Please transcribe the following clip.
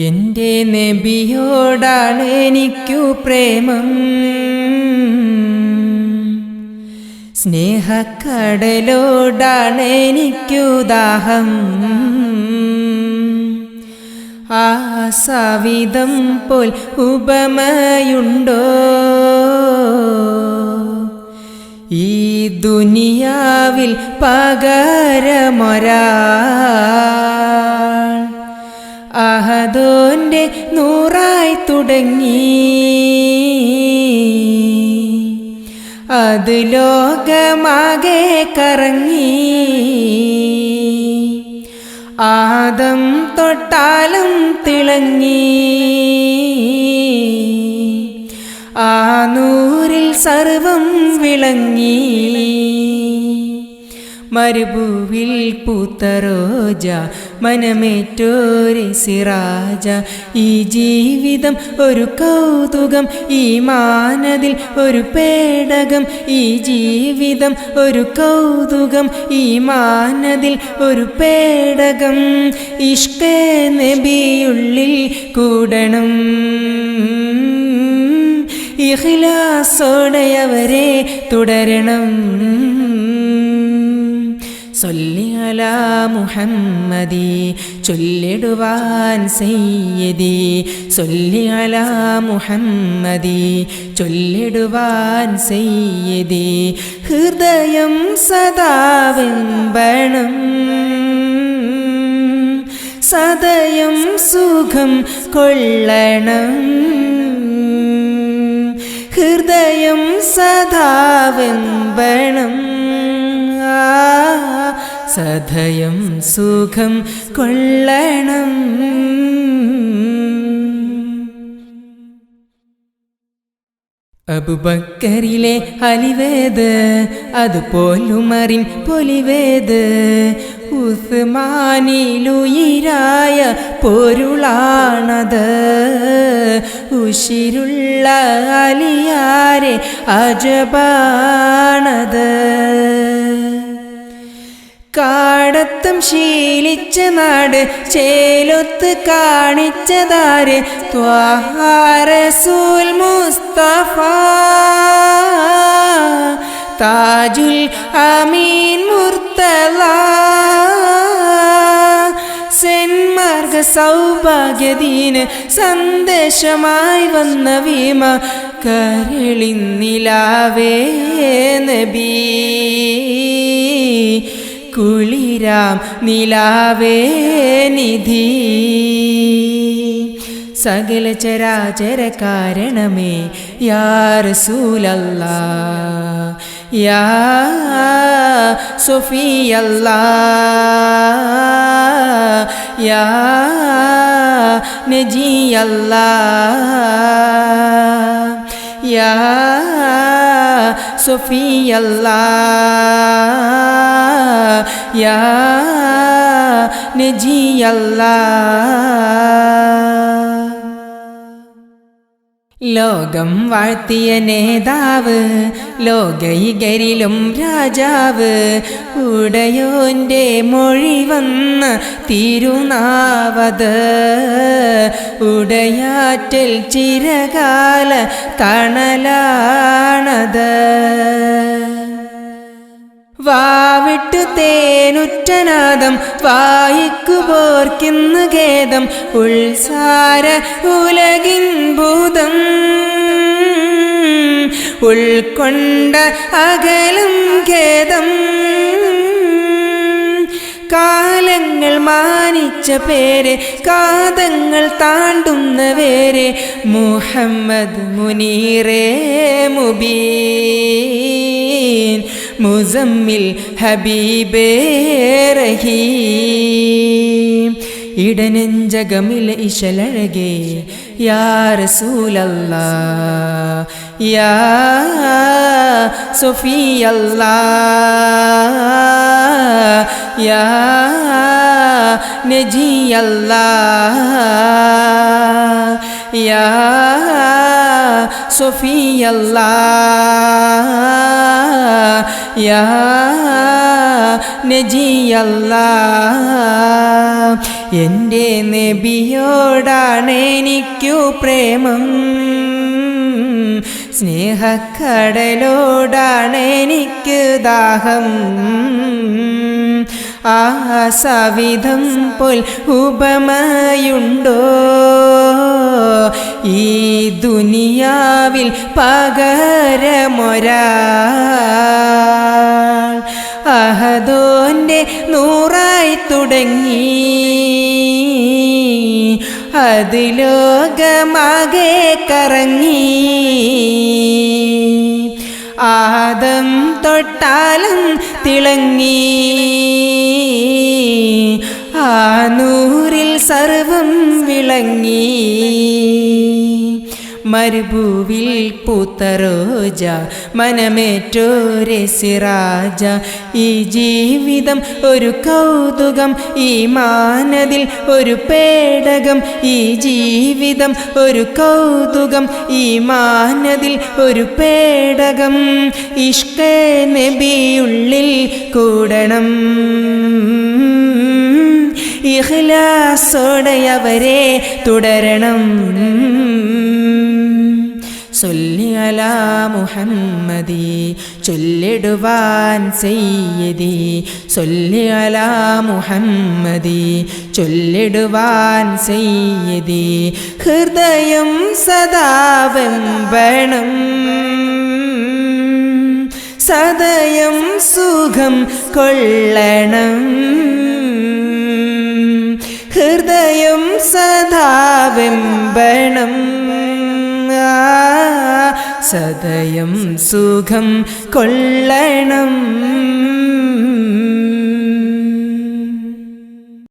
എൻ്റെ നബിയോടാണ് എനിക്കു പ്രേമം, സ്നേഹക്കടലോടാണ് എനിക്കു ദാഹം. ആ സവിധം പോൽ ഉപമയുണ്ടോ ഈ ദുനിയാവിൽ പകരമൊരാൾ? അഹദോന്റെ നൂറായി തുടങ്ങി, അത് ലോകമാകെ കറങ്ങി. ആദം തൊട്ടാലും തിളങ്ങി, ആ നൂറിൽ സർവം വിളങ്ങി. മരുഭൂവിൽ പൂത്ത റോജ, മനമേറ്റോരെ സിറാജ. ഈ ജീവിതം ഒരു കൗതുകം, ഈ മാനതിൽ ഒരു പേടകം. ഈ ജീവിതം ഒരു കൗതുകം, ഈ മാനതിൽ ഒരു പേടകം. ഇഷ്കേ നബിയുള്ളിൽ കൂടണം, ഇഖ്ലാസോടെ അവരെ തുടരണം. സല്ലി അലാ മുഹമ്മദി, ചൊല്ലിടുവാൻ സയ്യിദി. സല്ലി അലാ മുഹമ്മദി, ചൊല്ലിടുവാൻ സയ്യിദി. ഹൃദയം സദാ വെമ്പണം, സദയം സുഖം കൊള്ളണം. ഹൃദയം സദാ വെമ്പണം, സദയം സുഖം കൊള്ളണം. അബൂബക്കറിലെ അലിവേത്, അതുപോലുമറിൻ പൊലിവേത്. ഉസ്മാനിലുയിരായ പൊരുളാണത്, ഉശിരുള്ള അലിയാരെ അജബാണത്. കാടത്തം ശീലിച്ച നാട്, ചേലൊത്ത് കാണിച്ചതാര്? ത്വാഹ റസൂൽ മുസ്തഫ, താജുൽ അമീൻ മുർത്തള. സെന്മാർഗ സൗഭാഗ്യദീന് സന്ദേശമായി വന്ന ഭീമ, കരളിന്നിലാവേ നബി, കുളിരാം നിലാവേ നിധി. സകല ചരാചര കാരണമേ യാ റസൂലല്ലാഹ്, യാ സഫിയല്ലാഹ്, യാ നജിയല്ലാഹ്, യാ സഫിയല്ലാഹ്, യാ നജിയല്ലാഹ്. ലോകം വാഴ്ത്തിയ നേതാവ്, ലോകൈകരിലും രാജാവ്. ഉടയോന്റെ മൊഴി വന്ന തിരുനാവത്, ഉടയാറ്റൽ ചിരകാല തണലാണത്. വാവിട്ടു തേനുറ്റനാദം, വായിക്കുപോർക്കിന്ന് ഖേദം. ഉൾസാര ഉലകിൻ ഭൂതം, ഉൾക്കൊണ്ട അകലം ഖേദം. കാലങ്ങൾ മാനിച്ച പേര്, കാതങ്ങൾ താണ്ടുന്ന പേര്. മുഹമ്മദ് മുനീറേ മുബീൻ, മുസമ്മിൽ ഹബീബേ റഹീം. ഇടനെഞ്ചകമിൽ ഇശലഴകേ യാ റസൂലല്ലാഹ്, യാ സഫിയല്ലാഹ്, യാ നജിയല്ലാഹ്, യാ സഫിയല്ലാഹ്, യാ നജിയല്ലാഹ്. എൻ്റെ നബിയോടാണെനിക്കു പ്രേമം, സ്നേഹക്കടലോടാണെനിക്ക് ദാഹം. ആ സവിധം പോൽ ഉപമയുണ്ടോ ഈ ദുനിയാവിൽ പകരമൊരാൾ? അഹദോൻ്റെ നൂറായി തുടങ്ങി അത് ലോകമാകെ കറങ്ങി. ആദം തൊട്ടാലും തിളങ്ങി, ആ നൂറിൽ സർവം വിളങ്ങി. മരുഭൂവിൽ പൂത്ത റോജ, മനമേറ്റോരെ സിറാജ. ഈ ജീവിതം ഒരു കൗതുകം, ഈ മാനതിൽ ഒരു പേടകം. ഈ ജീവിതം ഒരു കൗതുകം, ഈ മാനതിൽ ഒരു പേടകം. ഇഷ്കേ നബിയുള്ളിൽ കൂടണം, ഇഖ്ലാസോടെ അവരെ തുടരണം. സൊല്ലി അലാ മുഹമ്മദി, ചൊല്ലിടുവാൻ സയ്യിദി. സൊല്ലി അലാ മുഹമ്മദി, ചൊല്ലിടുവാൻ സയ്യിദി. ഹൃദയം സദാ വെമ്പണം, സദയം സുഖം കൊള്ളണം. ഹൃദയം സദാ വെമ്പണം, സദയം സുഖം കൊള്ളണം.